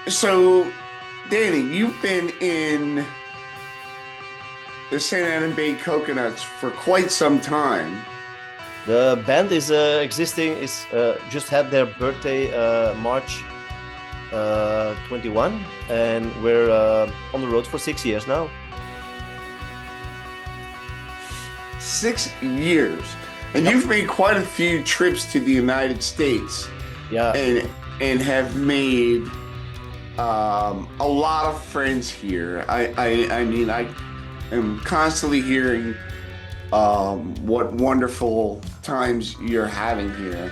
So, Danny, you've been in the St. Anna Bay Coconuts for quite some time. The band is existing. Is just had their birthday March 21, and we're on the road for 6 years now. 6 years. And you've made quite a few trips to the United States Yeah, and have made a lot of friends here. I mean, I am constantly hearing what wonderful times you're having here.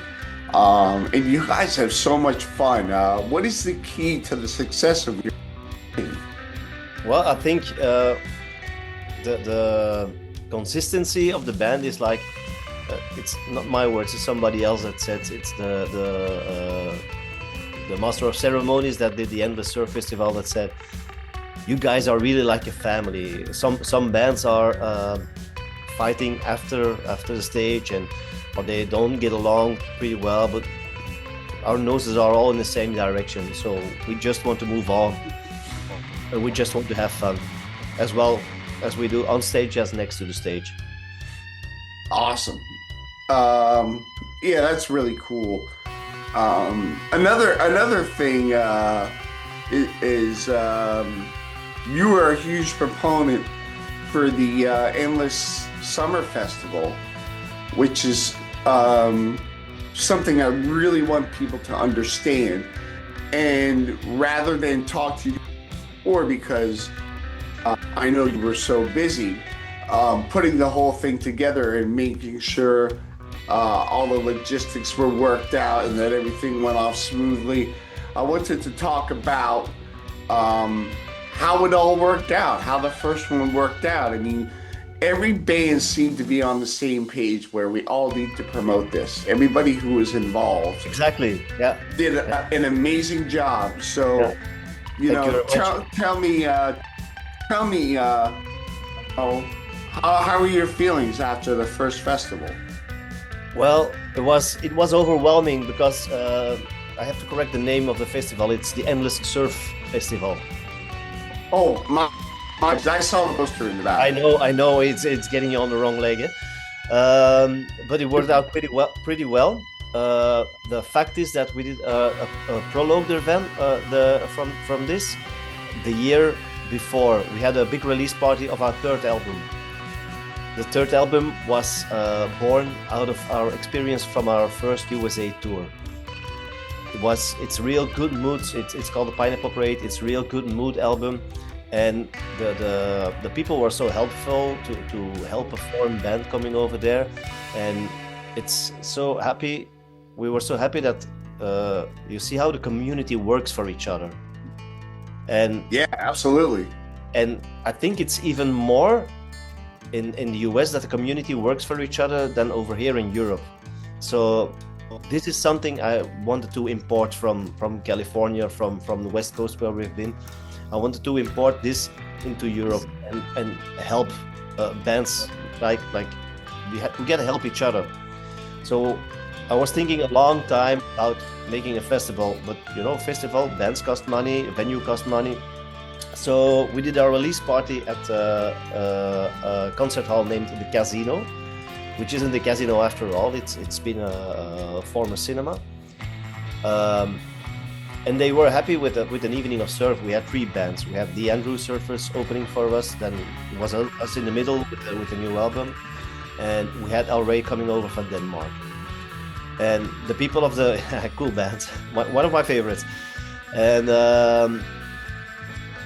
And you guys have so much fun. What is the key to the success of your team? well, I think the consistency of the band is like it's not my words. It's somebody else that said it's the master of ceremonies that did the Endless Surf Festival that said you guys are really like a family. Some bands are fighting after the stage and or they don't get along pretty well, but our noses are all in the same direction. So we just want to move on, and we just want to have fun, as well as we do on stage as next to the stage. Awesome. Yeah, that's really cool. Another thing is you are a huge proponent for the Endless Summer Festival, which is something I really want people to understand. And rather than talk to you before, because I know you were so busy putting the whole thing together and making sure all the logistics were worked out and that everything went off smoothly, I wanted to talk about how it all worked out, how the first one worked out. I mean, every band seemed to be on the same page where we all need to promote this. Everybody who was involved Exactly. Yeah. did an amazing job. So, Yeah. you Thank you know, very much. tell me, oh, how were your feelings after the first festival? Well, it was overwhelming because I have to correct the name of the festival. It's the Endless Surf Festival. Oh, I saw the poster in the back. I know, it's getting you on the wrong leg, but it worked out pretty well. The fact is that we did a prologue event from this the year before. We had a big release party of our third album. The third album was born out of our experience from our first USA tour. It's real good moods. It's called the Pineapple Parade. It's real good mood album, and the people were so helpful to help a foreign band coming over there, and it's so happy. We were so happy that you see how the community works for each other, and Yeah, absolutely. and I think it's even more in the US that the community works for each other than over here in Europe. So this is something I wanted to import from California, from the West Coast where we've been. I wanted to import this into Europe and help bands like we gotta help each other. So I was thinking a long time about making a festival, but you know, festival bands cost money, venue cost money. So we did our release party at a concert hall named the Casino, which isn't the Casino after all. It's been a former cinema, and they were happy with an evening of surf. We had 3 bands. We had the Andrew Surfers opening for us. Then it was us in the middle with a new album, and we had Al Ray coming over from Denmark. And the people of the cool band, one of my favorites, and.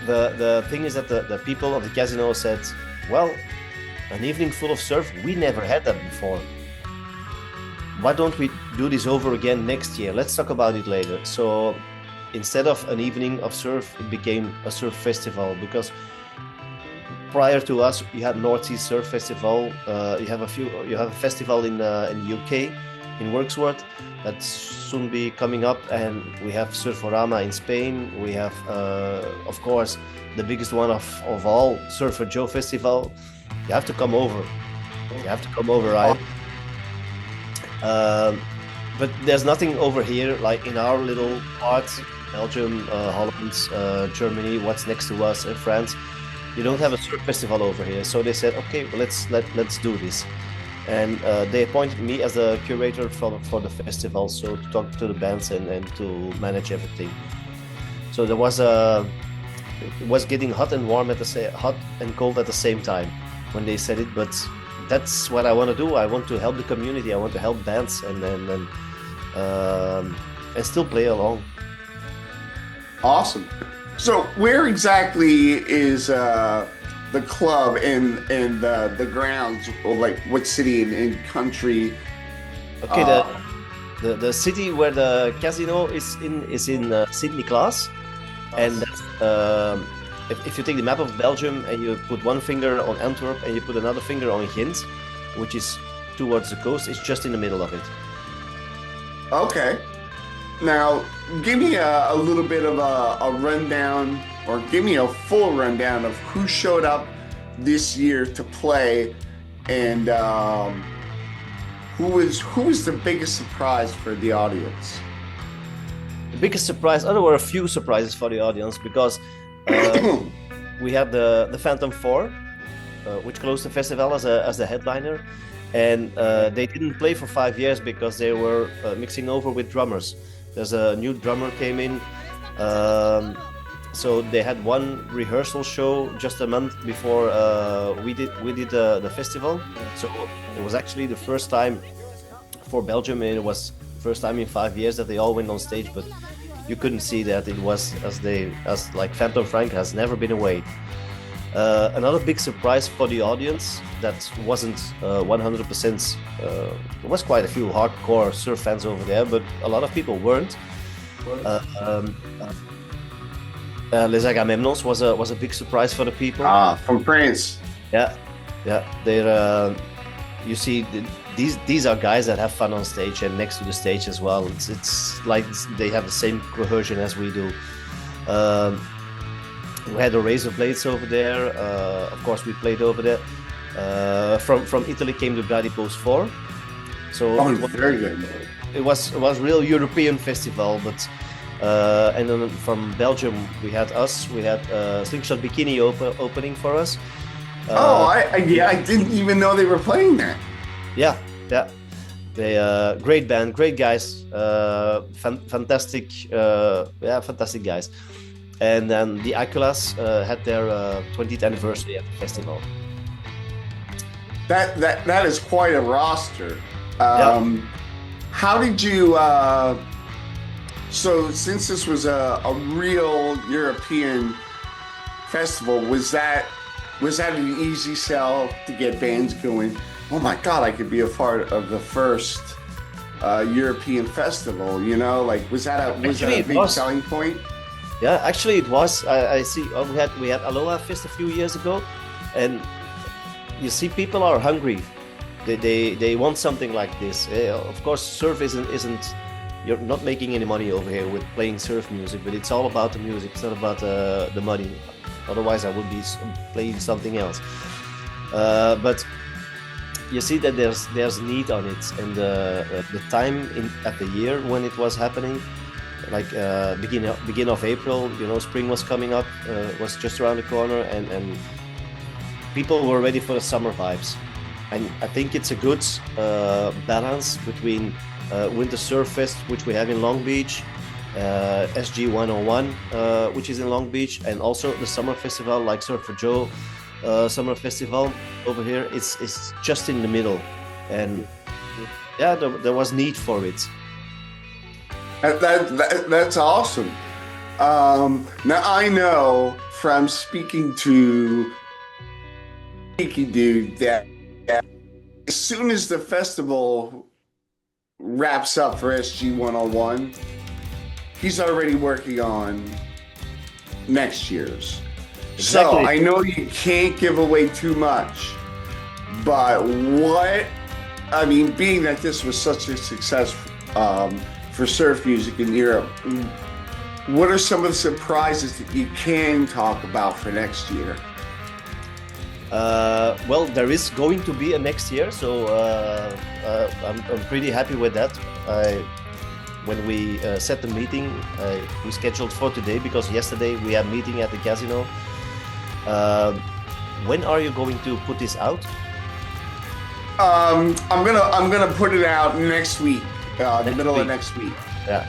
The thing is that the people of the Casino said, well, an evening full of surf, we never had that before. Why don't we do this over again next year? Let's talk about it later. So instead of an evening of surf, it became a surf festival, because prior to us, you had North Sea Surf Festival. You have a festival in the UK, in Worksworth, that's soon be coming up, and we have Surforama in Spain. We have, of course, the biggest one of all, Surfer Joe Festival. You have to come over. You have to come over, right? but there's nothing over here like in our little parts, Belgium, Holland, Germany, what's next to us, France. You don't have a surf festival over here, so they said, okay, well, let's do this, and they appointed me as a curator for the festival, so to talk to the bands and to manage everything. So it was getting hot and warm hot and cold at the same time when they said it, but that's what I want to do. I want to help the community. I want to help bands and still play along. Awesome. So where exactly is the club and the grounds, or like what city and country? Okay, the city where the casino is in Sint-Niklaas, and that's, if you take the map of Belgium and you put one finger on Antwerp and you put another finger on Ghent, which is towards the coast, it's just in the middle of it. Okay. Now, give me a little bit of a rundown, or give me a full rundown of who showed up this year to play, and who was the biggest surprise for the audience? The biggest surprise, there were a few surprises for the audience, because we had the Phantom 4, which closed the festival as a headliner, and they didn't play for 5 years because they were mixing over with drummers. There's a new drummer came in, so they had one rehearsal show just a month before we did the festival. So it was actually the first time for Belgium, and it was first time in 5 years that they all went on stage. But you couldn't see that it was as like Phantom Frank has never been away. Another big surprise for the audience that wasn't 100%. There was quite a few hardcore surf fans over there, but a lot of people weren't. Les Agamemnons was a big surprise for the people. From France. Yeah. They're you see, these are guys that have fun on stage and next to the stage as well. It's like they have the same cohesion as we do. We had the Razor Blades over there. Of course, we played over there. From Italy came the Paradies 4. So very good. It was real European festival, but and then from Belgium we had Slingshot Bikini opening for us. I didn't even know they were playing that. Yeah. They great band, great guys, fantastic guys. And then the Aculas had their 20th anniversary at the festival. That is quite a roster. How did you? So since this was a real European festival, was that an easy sell to get bands going? Oh my God, I could be a part of the first European festival. You know, like was that a big selling point? Yeah, actually it was. I see. We had Aloha Fest a few years ago, and you see people are hungry. They want something like this. Of course, surf isn't. You're not making any money over here with playing surf music, but it's all about the music. It's not about the money. Otherwise, I would be playing something else. But you see that there's need on it, and the time at the year when it was happening. Like beginning of April, spring was coming up, was just around the corner, and people were ready for the summer vibes. And I think it's a good balance between Winter Surf Fest, which we have in Long Beach, SG 101, which is in Long Beach, and also the summer festival like Surf for Joe summer festival over here. It's just in the middle, and yeah, there was need for it. That's awesome. Now I know from speaking to Tiki dude that as soon as the festival wraps up for SG 101, he's already working on next year's. Exactly. So I know you can't give away too much, but being that this was such a success for surf music in Europe, what are some of the surprises that you can talk about for next year? Well, there is going to be a next year, so I'm pretty happy with that. When we set the meeting, we scheduled for today because yesterday we had a meeting at the casino. When are you going to put this out? I'm gonna put it out next week, the middle of next week. Yeah,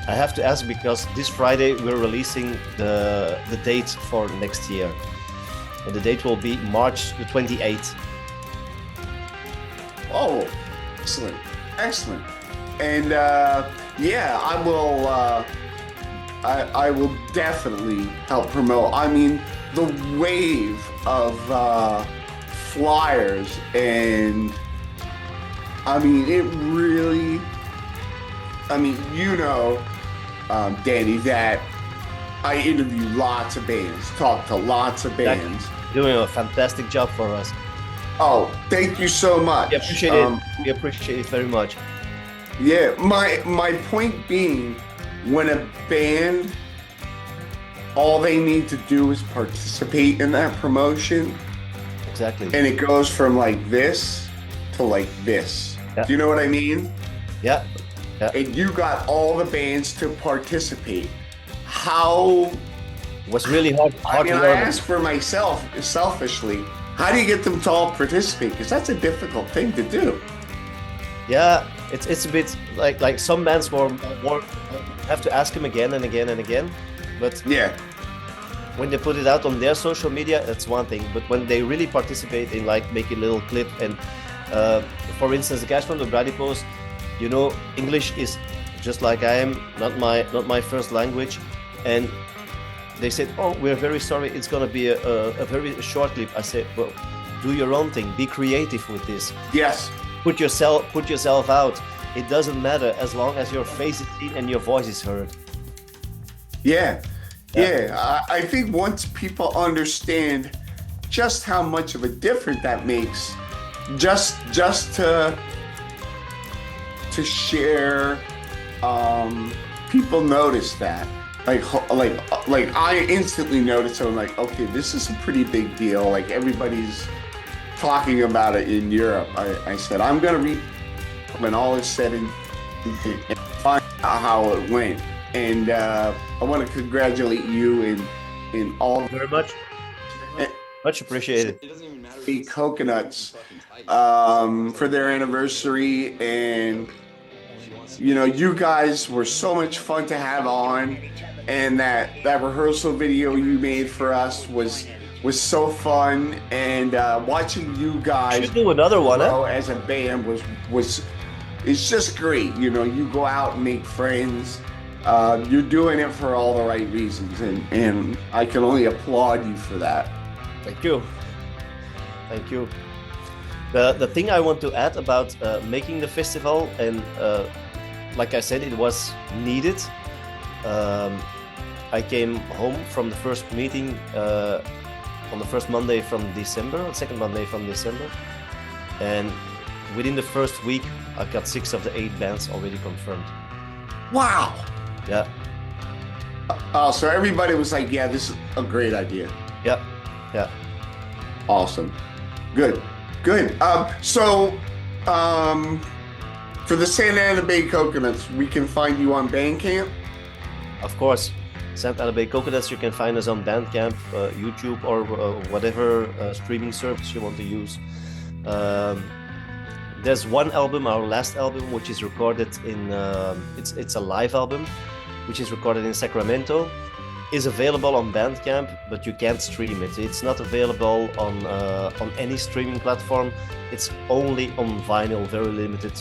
I have to ask because this Friday we're releasing the date for next year. And the date will be March the 28th. Oh, excellent, excellent. And yeah, I will definitely help promote. I mean, the wave of flyers, and I mean, it really. I mean, Danny, that I interview lots of bands, talk to lots of bands. You're doing a fantastic job for us. Oh, thank you so much. We appreciate it. We appreciate it very much. Yeah, my point being, when a band, all they need to do is participate in that promotion. Exactly. And it goes from like this to like this. Yeah. Do you know what I mean? Yeah. Yeah. And you got all the bands to participate. How? It was really hard. I mean, I ask for myself, selfishly, how do you get them to all participate? Because that's a difficult thing to do. Yeah, it's a bit like some bands more have to ask them again and again and again. But yeah, when they put it out on their social media, that's one thing. But when they really participate in like make a little clip and, for instance, the guys from the Paradies post, English is just like I am, not my first language, and they said, "Oh, we're very sorry. It's gonna be a very short clip." I said, "Well, do your own thing. Be creative with this. Yes. Put yourself out. It doesn't matter as long as your face is seen and your voice is heard." Yeah. I think once people understand just how much of a difference that makes, just to share, people notice that. Like I instantly noticed. I'm like, okay, this is a pretty big deal. Like everybody's talking about it in Europe. I said I'm gonna read when all is said and find out how it went. And I want to congratulate you in all very much. Much appreciated. The coconuts for their anniversary, and you guys were so much fun to have on, and that rehearsal video you made for us was so fun, and watching you guys should do another one as a band it's just great. You go out and make friends. You're doing it for all the right reasons, and I can only applaud you for that. Thank you. The thing I want to add about making the festival, and like I said, it was needed. I came home from the first meeting on the first Monday from December, or second Monday from December, and within the first week I got 6 of the 8 bands already confirmed. Wow. Yeah. Oh, so everybody was like, yeah, this is a great idea. Yeah. Awesome. Good. So for the Santa Ana Bay Coconuts, we can find you on Bandcamp? Of course. Santa Ana Bay Coconuts, you can find us on Bandcamp, YouTube, or whatever streaming service you want to use. There's one album, our last album, which is recorded in, it's a live album, which is recorded in Sacramento, is available on Bandcamp, but you can't stream it. It's not available on any streaming platform. It's only on vinyl, very limited,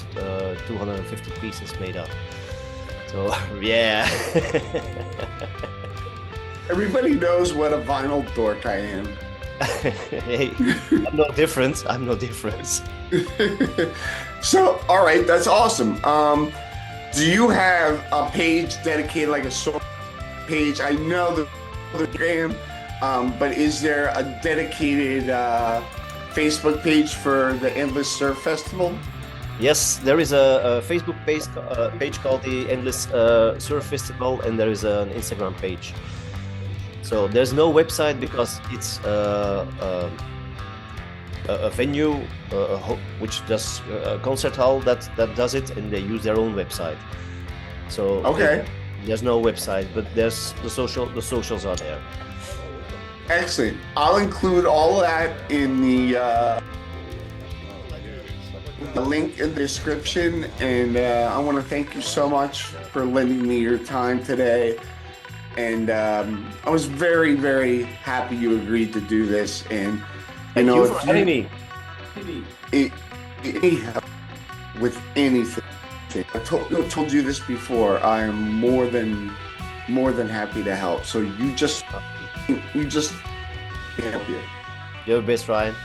250 pieces made up. So, yeah. Everybody knows what a vinyl dork I am. Hey, I'm no different. So, all right, that's awesome. Do you have a page dedicated, like a sort page? I know the gram, but is there a dedicated Facebook page for the Endless Surf Festival? Yes, there is a Facebook page called the Endless Surf Festival, and there is an Instagram page. So there's no website because it's a venue which does a concert hall that does it, and they use their own website. So Okay. there's no website, but there's the socials are there. Excellent. I'll include all of that in the link in the description, and I want to thank you so much for lending me your time today. And I was very, very happy you agreed to do this. And Thank you for having me. Any help with anything, I told you this before. I am more than happy to help. So you just help you. You're the best, Ryan.